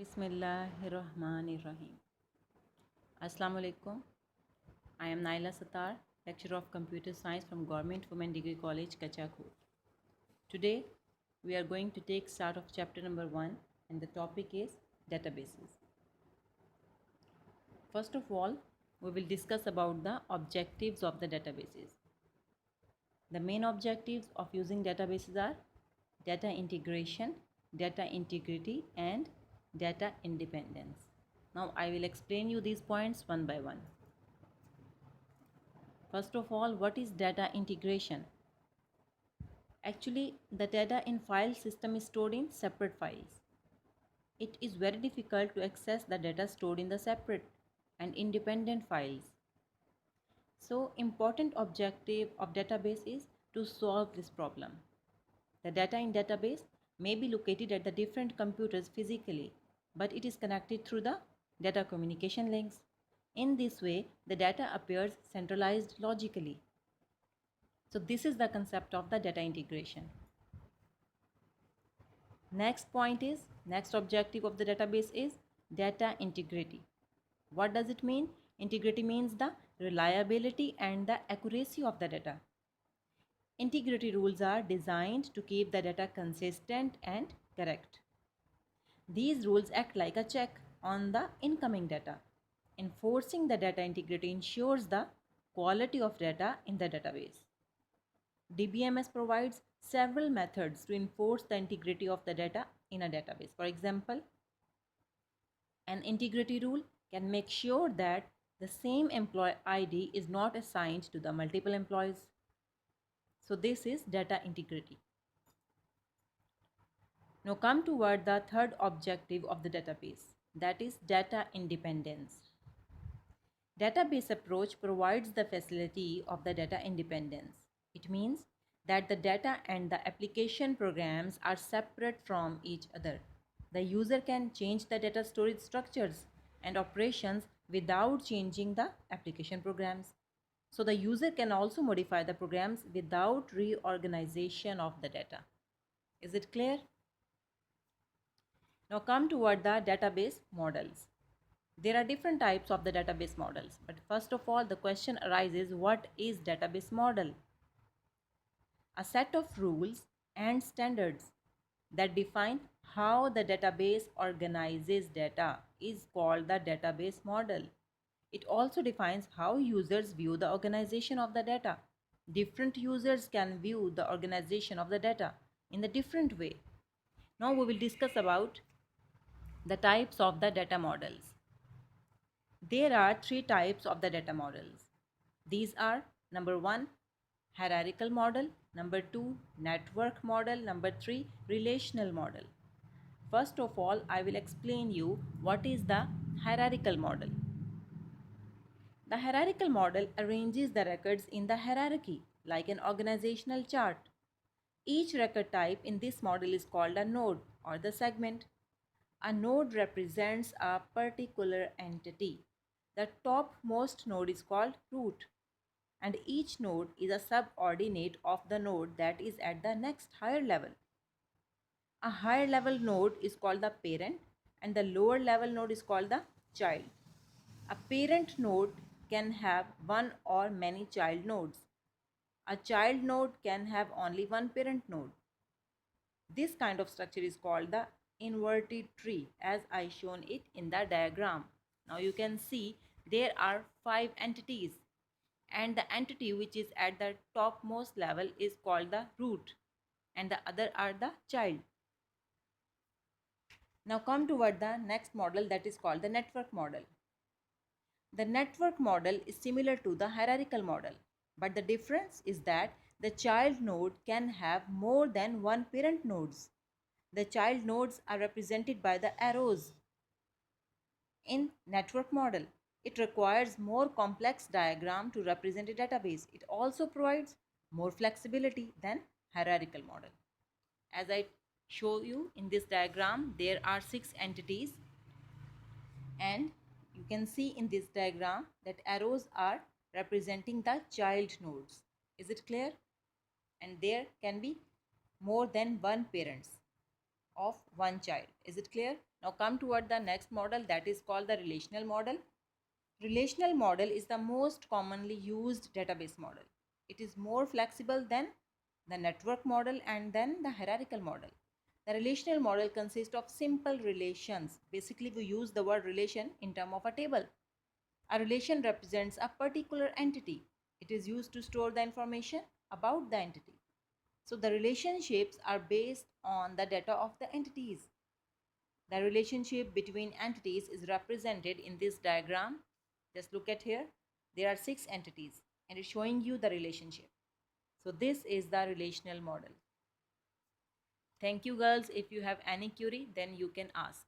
Bismillahirrahmanirrahim. Assalamu alaikum. I am Naila Sattar, lecturer of Computer Science from Government Women Degree College, Kachakur. Today, we are going to take start of chapter number 1 and the topic is databases. First of all, we will discuss about the objectives of the databases. The main objectives of using databases are data integration, data integrity and data independence. Now I will explain you these points one by one. First of all, what is data integration? Actually, the data in file system is stored in separate files. It is very difficult to access the data stored in the separate and independent files. So, important objective of database is to solve this problem. The data in database may be located at the different computers physically, but it is connected through the data communication links. In this way, the data appears centralized logically. So this is the concept of the data integration. Next objective of the database is data integrity. What does it mean? Integrity means the reliability and the accuracy of the data. Integrity rules are designed to keep the data consistent and correct. These rules act like a check on the incoming data. Enforcing the data integrity ensures the quality of data in the database. DBMS provides several methods to enforce the integrity of the data in a database. For example, an integrity rule can make sure that the same employee ID is not assigned to the multiple employees. So this is data integrity. Now come toward the third objective of the database, that is data independence. Database approach provides the facility of the data independence. It means that the data and the application programs are separate from each other. The user can change the data storage structures and operations without changing the application programs. So the user can also modify the programs without reorganization of the data. Is it clear? Now come toward the database models. There are different types of the database models, but first of all the question arises, what is database model? A set of rules and standards that define how the database organizes data is called the database model. It also defines how users view the organization of the data. Different users can view the organization of the data in a different way. Now we will discuss about the types of the data models. There are three types of the data models. These are number 1, hierarchical model, number 2, network model, number 3, relational model. First of all, I will explain you what is the hierarchical model. The hierarchical model arranges the records in the hierarchy like an organizational chart. Each record type in this model is called a node or the segment. A node represents a particular entity. The topmost node is called root, and each node is a subordinate of the node that is at the next higher level. A higher level node is called the parent and the lower level node is called the child. A parent node can have one or many child nodes. A child node can have only one parent node. This kind of structure is called the inverted tree, as I shown it in the diagram. Now you can see there are 5 entities, and the entity which is at the topmost level is called the root and the other are the child. Now come toward the next model, that is called the network model. The network model is similar to the hierarchical model, but the difference is that the child node can have more than one parent nodes. The child nodes are represented by the arrows. In network model, it requires more complex diagram to represent a database. It also provides more flexibility than hierarchical model. As I show you in this diagram, there are 6 entities, and you can see in this diagram that arrows are representing the child nodes. Is it clear? And there can be more than one parents of one child. Is it clear? Now come toward the next model, that is called the relational model. Relational model is the most commonly used database model. It is more flexible than the network model and then the hierarchical model. The relational model consists of simple relations. Basically, we use the word relation in terms of a table. A relation represents a particular entity. It is used to store the information about the entity. So the relationships are based on the data of the entities. The relationship between entities is represented in this diagram. Just look at here. There are 6 entities and it's showing you the relationship. So this is the relational model. Thank you girls. If you have any query, then you can ask.